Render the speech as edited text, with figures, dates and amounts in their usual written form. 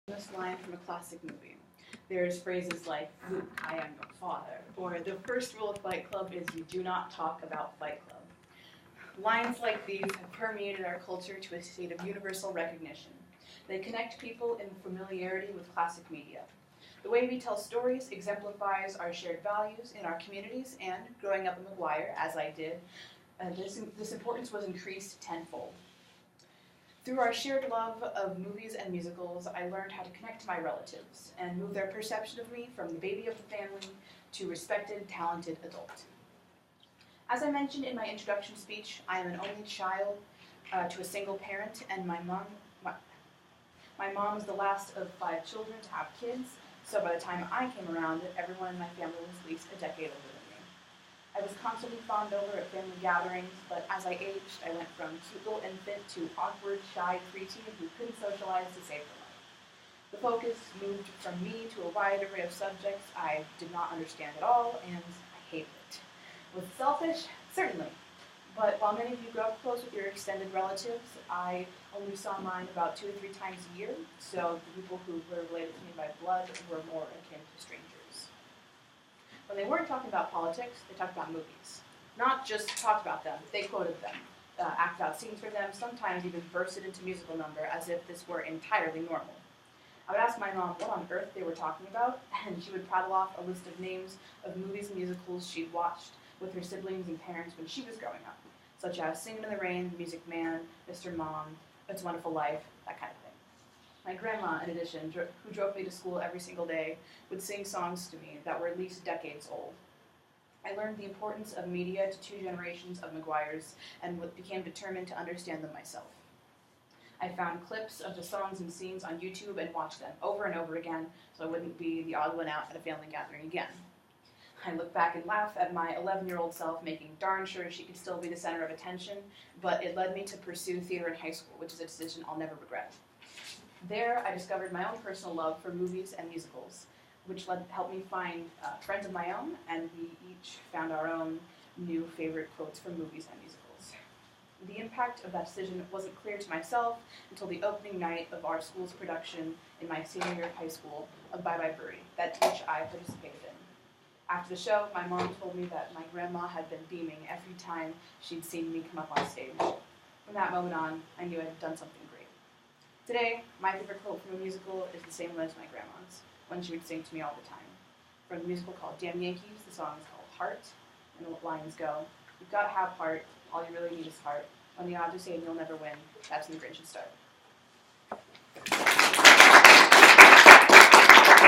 Famous line from a classic movie. There's phrases like, "Luke, I am your father," or "The first rule of Fight Club is you do not talk about Fight Club." Lines like these have permeated our culture to a state of universal recognition. They connect people in familiarity with classic media. The way we tell stories exemplifies our shared values in our communities, and growing up in McGuire, as I did, this importance was increased tenfold. Through our shared love of movies and musicals, I learned how to connect to my relatives and move their perception of me from the baby of the family to respected, talented adult. As I mentioned in my introduction speech, I am an only child to a single parent, and my mom was the last of 5 children to have kids, so by the time I came around, everyone in my family was at least a decade older than me. I was constantly fawned over at family gatherings, but as I aged, I went from cute little infant to awkward, shy preteen who couldn't socialize to save her life. The focus moved from me to a wide array of subjects I did not understand at all, and I hated it. Was it selfish? Certainly. But while many of you grow up close with your extended relatives, I only saw mine about 2 to 3 times a year, so the people who were related to me by blood were more akin to strangers. When they weren't talking about politics, they talked about movies. Not just talked about them, they quoted them, acted out scenes for them, sometimes even bursted into musical number as if this were entirely normal. I would ask my mom what on earth they were talking about, and she would prattle off a list of names of movies and musicals she'd watched with her siblings and parents when she was growing up, such as Singin' in the Rain, Music Man, Mr. Mom, It's a Wonderful Life, that kind of thing. My grandma, in addition, who drove me to school every single day, would sing songs to me that were at least decades old. I learned the importance of media to 2 generations of McGuires and became determined to understand them myself. I found clips of the songs and scenes on YouTube and watched them over and over again so I wouldn't be the odd one out at a family gathering again. I look back and laugh at my 11-year-old self making darn sure she could still be the center of attention, but it led me to pursue theater in high school, which is a decision I'll never regret. There, I discovered my own personal love for movies and musicals, which helped me find friends of my own, and we each found our own new favorite quotes from movies and musicals. The impact of that decision wasn't clear to myself until the opening night of our school's production in my senior year of high school of Bye Bye Birdie, which I participated in. After the show, my mom told me that my grandma had been beaming every time she'd seen me come up on stage. From that moment on, I knew I had done something great. Today, my favorite quote from a musical is the same one as my grandma's, one she would sing to me all the time. From the musical called Damn Yankees, the song is called Heart, and the lines go, "You've got to have heart, all you really need is heart. When the odds are saying you'll never win, that's when the Grinch should start."